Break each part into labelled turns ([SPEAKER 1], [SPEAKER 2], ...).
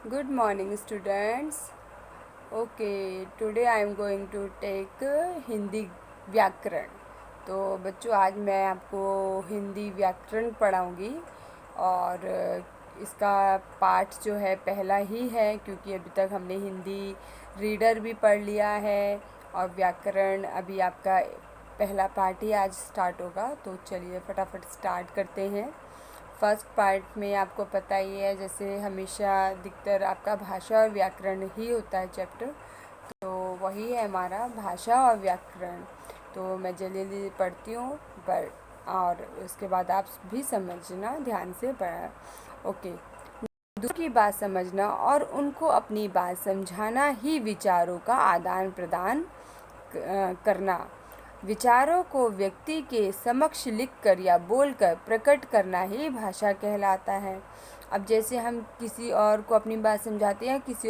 [SPEAKER 1] Good morning, students. Okay, today I am going to take Hindi व्याकरण। तो बच्चों, आज मैं आपको हिंदी व्याकरण पढ़ाऊँगी और इसका पाठ जो है पहला ही है, क्योंकि अभी तक हमने हिंदी रीडर भी पढ़ लिया है और व्याकरण अभी आपका पहला पाठ ही आज स्टार्ट होगा। तो चलिए फटाफट स्टार्ट करते हैं। फर्स्ट पार्ट में आपको पता ही है, जैसे हमेशा अधिकतर आपका भाषा और व्याकरण ही होता है चैप्टर, तो वही है हमारा भाषा और व्याकरण। तो मैं जल्दी जल्दी पढ़ती हूँ पर, और उसके बाद आप भी समझना, ध्यान से पढ़ा। ओके। दूसरों की बात समझना और उनको अपनी बात समझाना ही विचारों का आदान प्रदान करना। विचारों को व्यक्ति के समक्ष लिखकर या बोलकर प्रकट करना ही भाषा कहलाता है। अब जैसे हम किसी और को अपनी बात समझाते हैं, किसी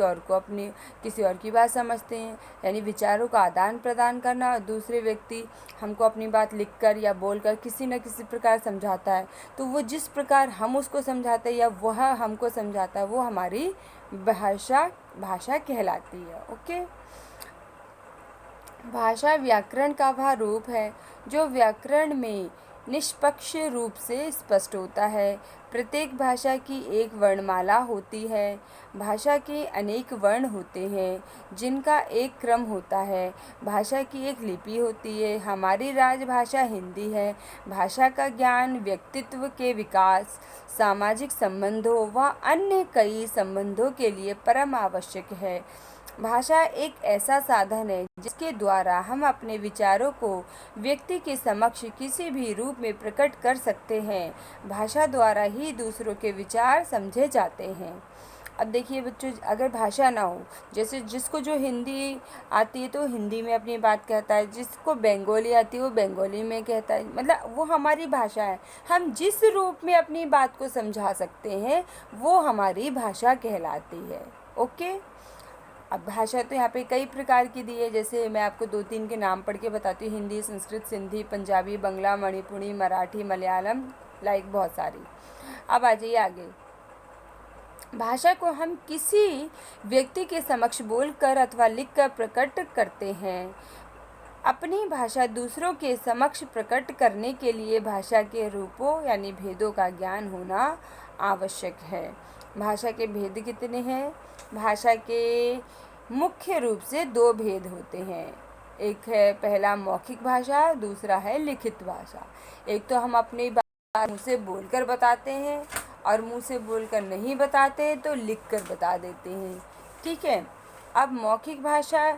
[SPEAKER 1] और की बात समझते हैं, यानी विचारों का आदान प्रदान करना। और दूसरे व्यक्ति हमको अपनी बात लिखकर या बोलकर किसी न किसी प्रकार समझाता है, तो वो जिस प्रकार हम उसको समझाते हैं या वह हमको समझाता है, वो हमारी भाषा कहलाती है। ओके। भाषा व्याकरण का वह रूप है जो व्याकरण में निष्पक्ष रूप से स्पष्ट होता है। प्रत्येक भाषा की एक वर्णमाला होती है। भाषा के अनेक वर्ण होते हैं जिनका एक क्रम होता है। भाषा की एक लिपि होती है। हमारी राजभाषा हिंदी है। भाषा का ज्ञान व्यक्तित्व के विकास, सामाजिक संबंधों व अन्य कई संबंधों के लिए परम आवश्यक है। भाषा एक ऐसा साधन है जिसके द्वारा हम अपने विचारों को व्यक्ति के समक्ष किसी भी रूप में प्रकट कर सकते हैं। भाषा द्वारा ही दूसरों के विचार समझे जाते हैं। अब देखिए बच्चों, अगर भाषा ना हो, जैसे जिसको जो हिंदी आती है तो हिंदी में अपनी बात कहता है, जिसको बंगाली आती है वो बंगाली में कहता है, मतलब वो हमारी भाषा है। हम जिस रूप में अपनी बात को समझा सकते हैं वो हमारी भाषा कहलाती है। ओके। अब भाषा तो यहाँ पे कई प्रकार की दी है, जैसे मैं आपको 2-3 के नाम पढ़ के बताती हूँ। हिंदी, संस्कृत, सिंधी, पंजाबी, बंगला, मणिपुरी, मराठी, मलयालम, लाइक बहुत सारी। अब आ जाइए आगे। भाषा को हम किसी व्यक्ति के समक्ष बोलकर अथवा लिखकर प्रकट करते हैं। अपनी भाषा दूसरों के समक्ष प्रकट करने के लिए भाषा के रूपों यानी भेदों का ज्ञान होना आवश्यक है। भाषा के भेद कितने हैं? भाषा के मुख्य रूप से 2 भेद होते हैं। एक है पहला मौखिक भाषा, दूसरा है लिखित भाषा। एक तो हम अपनी बात मुँह से बोलकर बताते हैं, और मुँह से बोलकर नहीं बताते तो लिख कर बता देते हैं। ठीक है। अब मौखिक भाषा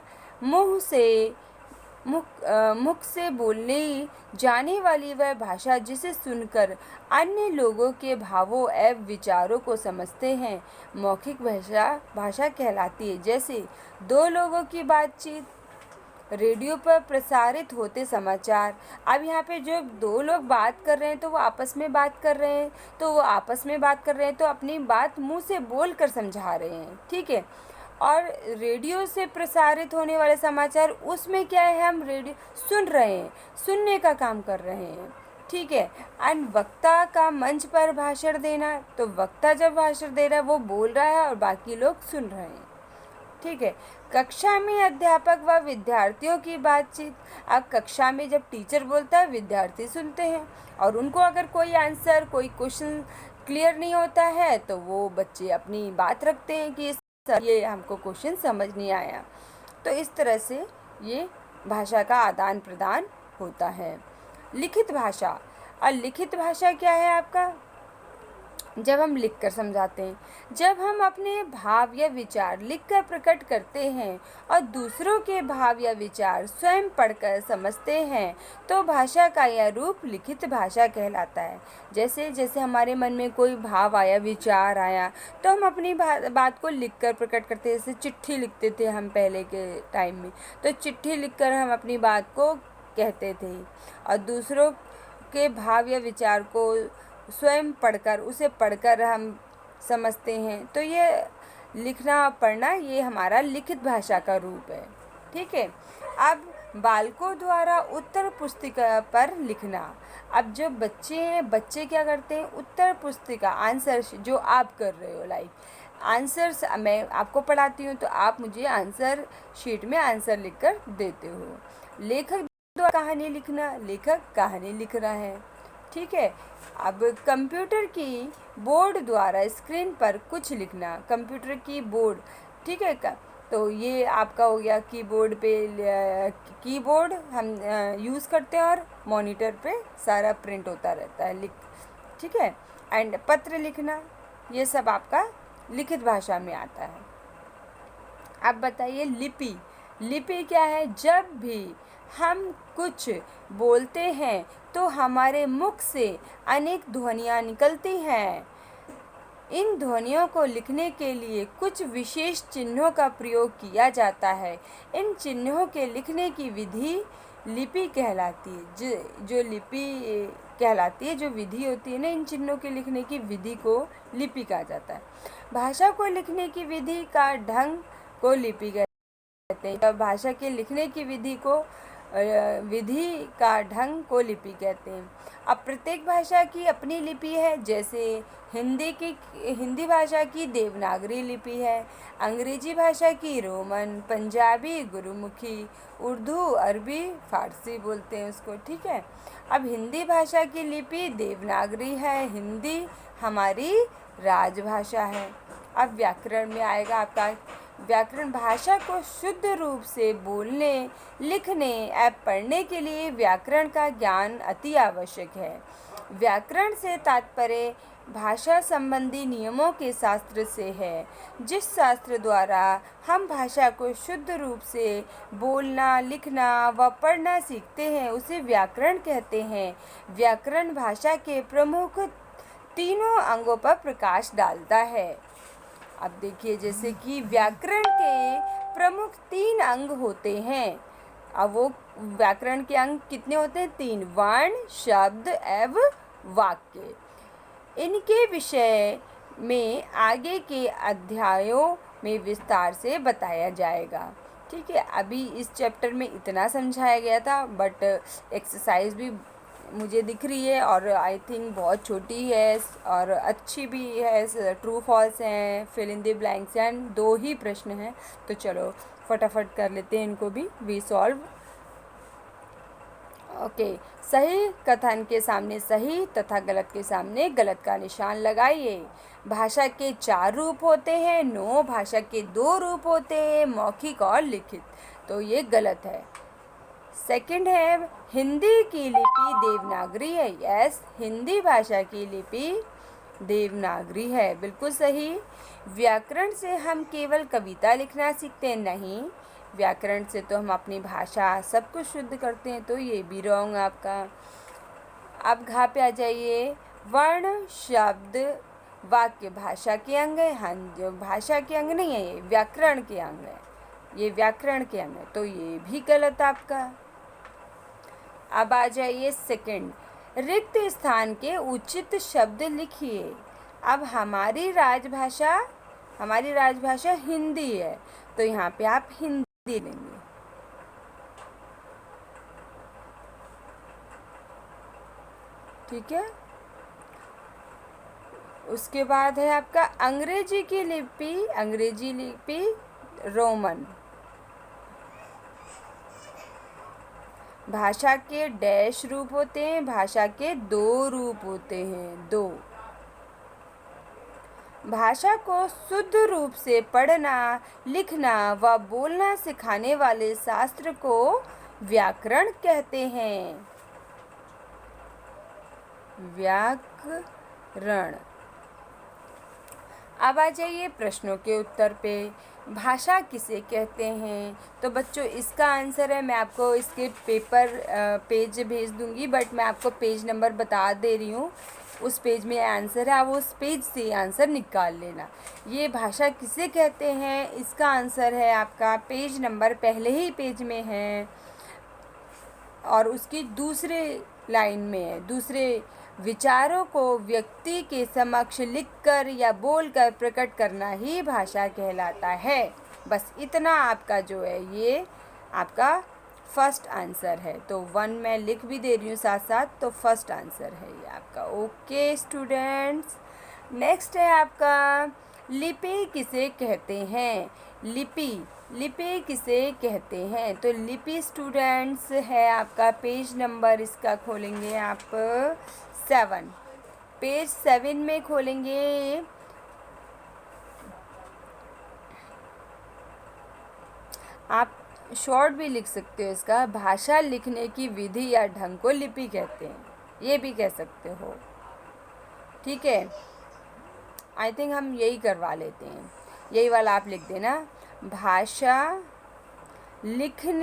[SPEAKER 1] मुख से बोलने जाने वाली वह भाषा जिसे सुनकर अन्य लोगों के भावों एवं विचारों को समझते हैं, मौखिक भाषा कहलाती है। जैसे 2 लोगों की बातचीत, रेडियो पर प्रसारित होते समाचार। अब यहाँ पे जो 2 लोग बात कर रहे हैं तो वो आपस में बात कर रहे हैं, तो अपनी बात मुंह से बोल कर समझा रहे हैं। ठीक है। और रेडियो से प्रसारित होने वाले समाचार, उसमें क्या है, हम रेडियो सुन रहे हैं, सुनने का काम कर रहे हैं। ठीक है। एंड वक्ता का मंच पर भाषण देना, तो वक्ता जब भाषण दे रहा है वो बोल रहा है और बाकी लोग सुन रहे हैं। ठीक है। कक्षा में अध्यापक व विद्यार्थियों की बातचीत। अब कक्षा में जब टीचर बोलता है विद्यार्थी सुनते हैं, और उनको अगर कोई आंसर, कोई क्वेश्चन क्लियर नहीं होता है तो वो बच्चे अपनी बात रखते हैं कि सर ये हमको क्वेश्चन समझ नहीं आया। तो इस तरह से ये भाषा का आदान प्रदान होता है। लिखित भाषा। और लिखित भाषा क्या है आपका? जब हम लिखकर समझाते हैं, जब हम अपने भाव या विचार लिखकर प्रकट करते हैं और दूसरों के भाव या विचार स्वयं पढ़कर समझते हैं, तो भाषा का यह रूप लिखित भाषा कहलाता है। जैसे जैसे हमारे मन में कोई भाव आया, विचार आया, तो हम अपनी बात को लिखकर प्रकट करते हैं। जैसे चिट्ठी लिखते थे हम पहले के टाइम में, तो चिट्ठी लिखकर हम अपनी बात को कहते थे, और दूसरों के भाव या विचार को स्वयं पढ़कर हम समझते हैं। तो ये लिखना और पढ़ना ये हमारा लिखित भाषा का रूप है। ठीक है। अब बालकों द्वारा उत्तर पुस्तिका पर लिखना। अब जो बच्चे हैं, बच्चे क्या करते हैं, उत्तर पुस्तिका आंसर जो आप कर रहे हो, लाइक आंसर मैं आपको पढ़ाती हूँ तो आप मुझे आंसर शीट में आंसर लिखकर देते हो। लेखक द्वारा कहानी लिखना, लेखक कहानी लिख रहा है, ठीक है। अब कंप्यूटर की बोर्ड द्वारा स्क्रीन पर कुछ लिखना, कंप्यूटर की बोर्ड, ठीक है। तो ये आपका हो गया कीबोर्ड पे, कीबोर्ड हम यूज़ करते हैं और मॉनिटर पे सारा प्रिंट होता रहता है, ठीक है। एंड पत्र लिखना, ये सब आपका लिखित भाषा में आता है। अब बताइए लिपि, लिपि क्या है? जब भी हम कुछ बोलते हैं तो हमारे मुख से अनेक ध्वनियाँ निकलती हैं। इन ध्वनियों को लिखने के लिए कुछ विशेष चिन्हों का प्रयोग किया जाता है। इन चिन्हों के लिखने की विधि लिपि कहलाती है। जो लिपि कहलाती है, जो विधि होती है ना, इन चिन्हों के लिखने की विधि को लिपि कहा जाता है। भाषा को लिखने की विधि का ढंग को लिपि कहते हैं। भाषा के लिखने की विधि का ढंग को लिपि कहते हैं। अब प्रत्येक भाषा की अपनी लिपि है, जैसे हिंदी भाषा की देवनागरी लिपि है, अंग्रेजी भाषा की रोमन, पंजाबी गुरुमुखी, उर्दू अरबी फारसी बोलते हैं उसको, ठीक है। अब हिंदी भाषा की लिपि देवनागरी है, हिंदी हमारी राजभाषा है। अब व्याकरण में आएगा आपका व्याकरण। भाषा को शुद्ध रूप से बोलने, लिखने एवं पढ़ने के लिए व्याकरण का ज्ञान अति आवश्यक है। व्याकरण से तात्पर्य भाषा संबंधी नियमों के शास्त्र से है। जिस शास्त्र द्वारा हम भाषा को शुद्ध रूप से बोलना, लिखना व पढ़ना सीखते हैं उसे व्याकरण कहते हैं। व्याकरण भाषा के प्रमुख तीनों अंगों पर प्रकाश डालता है। अब देखिए, जैसे कि व्याकरण के प्रमुख 3 अंग होते हैं। अब वो व्याकरण के अंग कितने होते हैं? 3, वर्ण, शब्द एवं वाक्य। इनके विषय में आगे के अध्यायों में विस्तार से बताया जाएगा, ठीक है। अभी इस चैप्टर में इतना समझाया गया था, बट एक्सरसाइज भी मुझे दिख रही है और आई थिंक बहुत छोटी है और अच्छी भी है। ट्रू फॉल्स हैं, fill in the blanks and 2 ही प्रश्न हैं, तो चलो फटाफट कर लेते हैं इनको भी। We solve. ओके, सही कथन के सामने सही तथा गलत के सामने गलत का निशान लगाइए। भाषा के 4 रूप होते हैं। नो, भाषा के 2 रूप होते हैं, मौखिक और लिखित, तो ये गलत है। सेकंड है, हिंदी की लिपि देवनागरी है। यस, हिंदी भाषा की लिपि देवनागरी है, बिल्कुल सही। व्याकरण से हम केवल कविता लिखना सीखते नहीं, व्याकरण से तो हम अपनी भाषा सब कुछ शुद्ध करते हैं, तो ये भी रॉन्ग आपका। अब घा पे आ जाइए। वर्ण, शब्द, वाक्य भाषा के अंग है। हाँ, जो भाषा के अंग नहीं है, ये व्याकरण के अंग है, ये व्याकरण के अंग है, तो ये भी गलत आपका। अब आ जाइए सेकंड, रिक्त स्थान के उचित शब्द लिखिए। अब हमारी राजभाषा हिंदी है, तो यहाँ पे आप हिंदी लेंगे, ठीक है। उसके बाद है आपका अंग्रेजी लिपि रोमन। भाषा के डैश रूप होते हैं, भाषा के 2 रूप होते हैं, 2। भाषा को शुद्ध रूप से पढ़ना, लिखना व बोलना सिखाने वाले शास्त्र को व्याकरण कहते हैं। व्याकरण। अब आ जाइए प्रश्नों के उत्तर पे। भाषा किसे कहते हैं? तो बच्चों इसका आंसर है, मैं आपको इसके पेज भेज दूंगी, बट मैं आपको पेज नंबर बता दे रही हूँ। उस पेज में आंसर है, आप उस पेज से आंसर निकाल लेना। ये भाषा किसे कहते हैं, इसका आंसर है आपका पेज नंबर पहले ही पेज में है और उसकी दूसरे लाइन में है। दूसरे विचारों को व्यक्ति के समक्ष लिखकर या बोलकर प्रकट करना ही भाषा कहलाता है। बस इतना आपका जो है ये आपका फर्स्ट आंसर है। तो 1 मैं लिख भी दे रही हूँ साथ साथ, तो फर्स्ट आंसर है ये आपका। ओके स्टूडेंट्स, नेक्स्ट है आपका लिपि किसे कहते हैं? लिपि किसे कहते हैं? तो लिपि स्टूडेंट्स है आपका पेज नंबर, इसका खोलेंगे आप 7, पेज 7 में खोलेंगे। आप शॉर्ट भी लिख सकते हो इसका, भाषा लिखने की विधि या ढंग को लिपि कहते हैं, ये भी कह सकते हो। ठीक है, आई थिंक हम यही करवा लेते हैं, यही वाला आप लिख देना।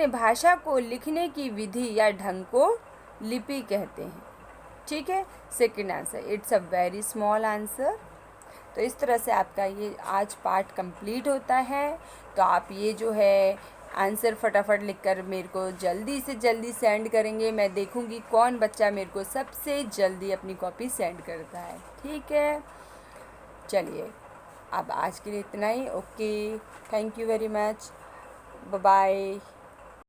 [SPEAKER 1] भाषा को लिखने की विधि या ढंग को लिपि कहते हैं। ठीक है, second answer, it's a very small answer. तो इस तरह से आपका ये आज पार्ट कंप्लीट होता है। तो आप ये जो है आंसर फटाफट लिखकर मेरे को जल्दी से जल्दी सेंड करेंगे। मैं देखूंगी कौन बच्चा मेरे को सबसे जल्दी अपनी कॉपी सेंड करता है। ठीक है, चलिए अब आज के लिए इतना ही। Okay, thank you very much, bye bye.